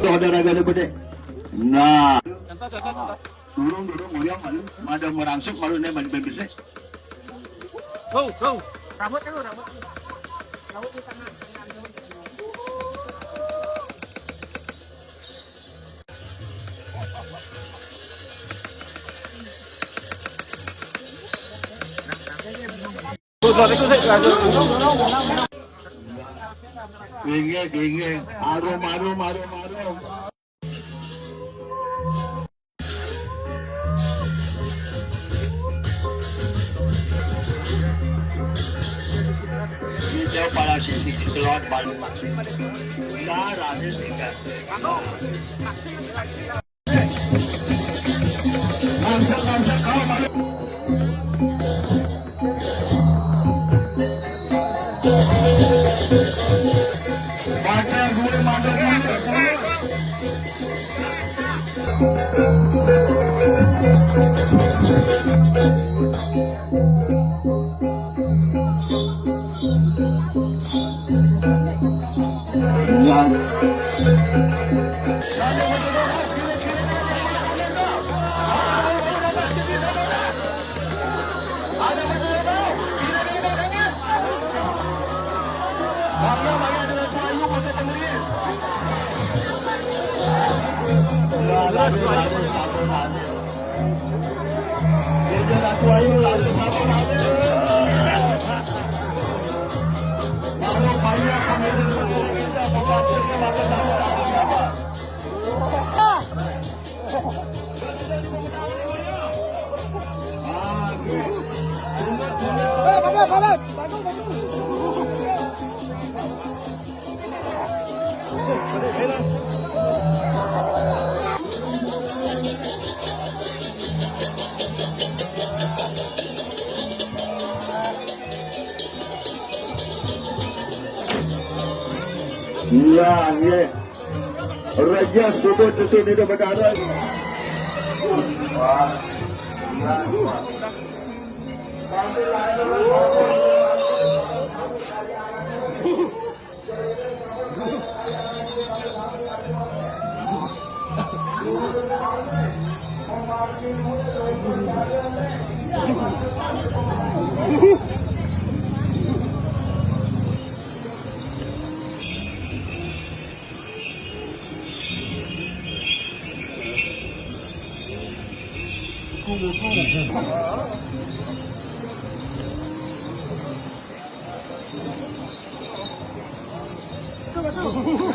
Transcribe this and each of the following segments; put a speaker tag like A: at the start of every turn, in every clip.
A: Saudara gede gede. Nah. Durung uyang malu, ada merangsuk malu nih balik bersih.
B: Go. Rambut kan rambut. Rambut di tangan.
A: Genge, arum. Hijau para sisi telur paling nah rada tinggal. Langsung kau malu. Baca gue mandor. Iya. Raja sudah tentu di negara.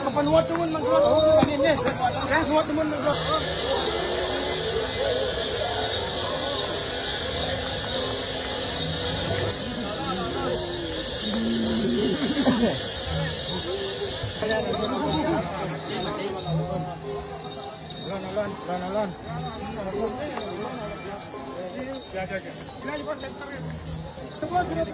A: Kapan buat teman magbuat ini? Kan buat teman magbuat. Lan. Ya. Ini buat center. Sebuah tidak.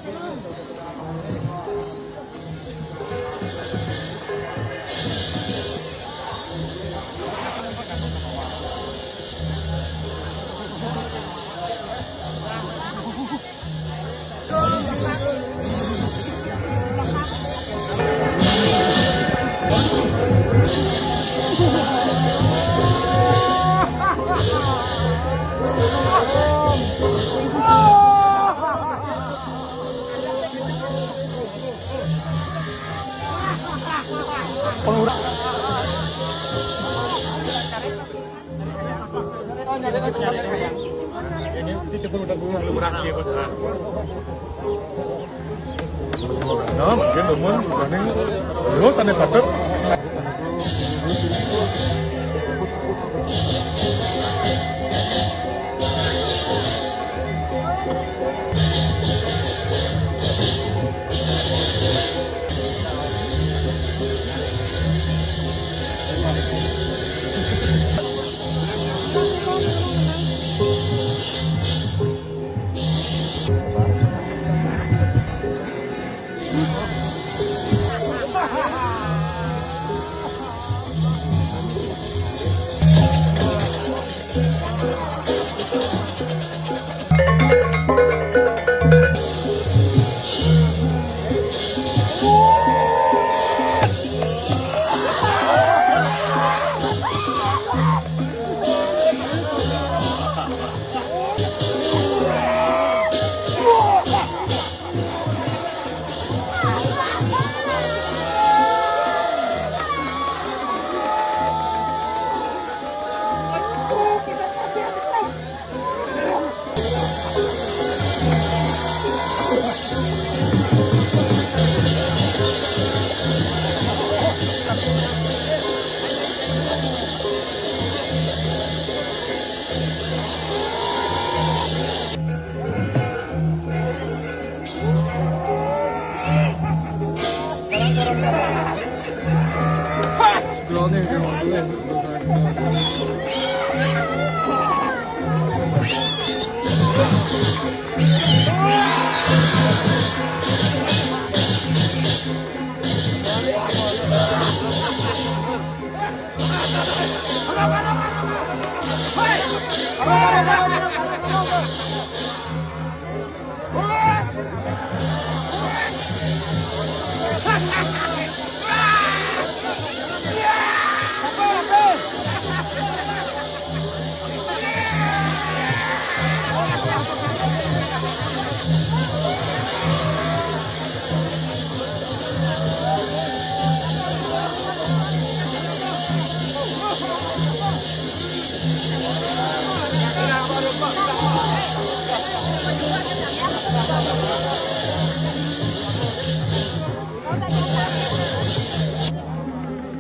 A: Nah, mungkin teman berani terus aneh padat.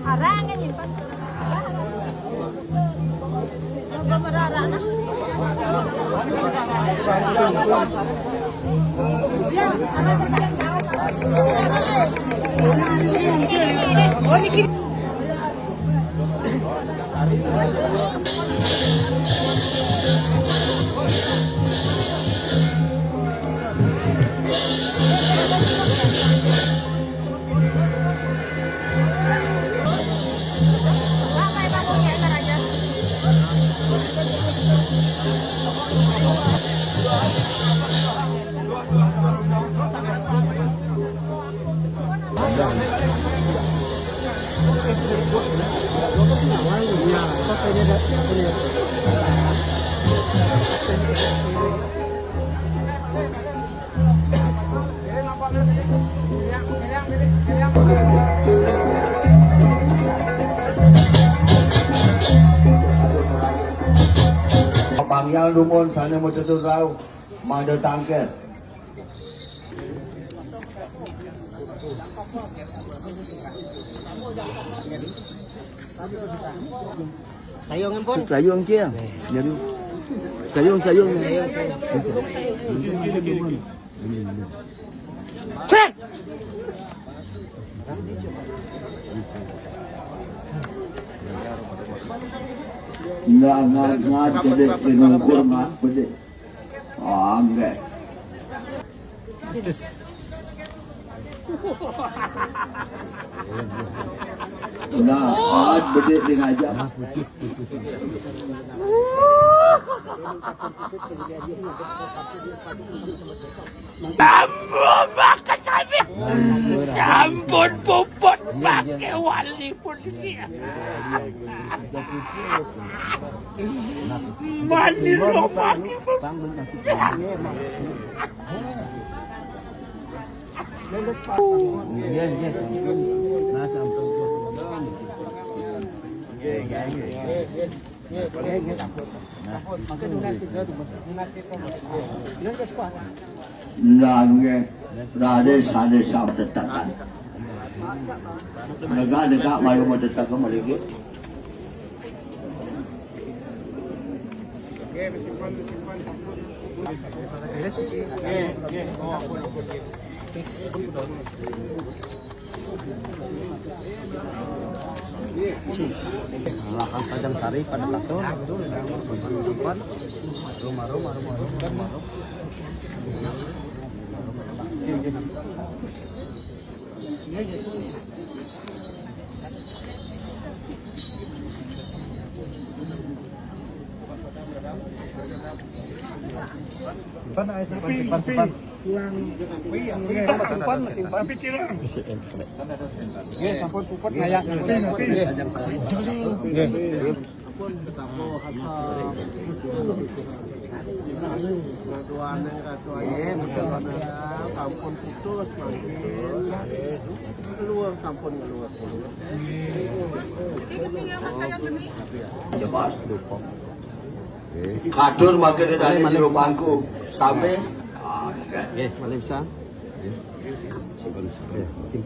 C: Arangan yun pa. Marara na.
A: Pangyang lumon sana mo tutur raw manda tangker.
B: Sayong pun.
A: Sayung kia. Jadi sayung. Ngat jadi penungkur ngat bede. Enggak. Ngat bede dengan jam.
D: Ampun pakai sapi, ampun puput pakai wali pun dia. Mandi lo pakai
A: Nangge rade sab tetakan. Negak malu mau tetakan maliki.
B: Lahan Padang Sari pada Katon, simpan, rumah. Simpan. Simpan. Sampun puput ngayak. Sampun putus keluar sampun keluar.
A: Jelas. Kadur makin dari jero bangku sampai
B: Nggih, Malaysia. Simpan.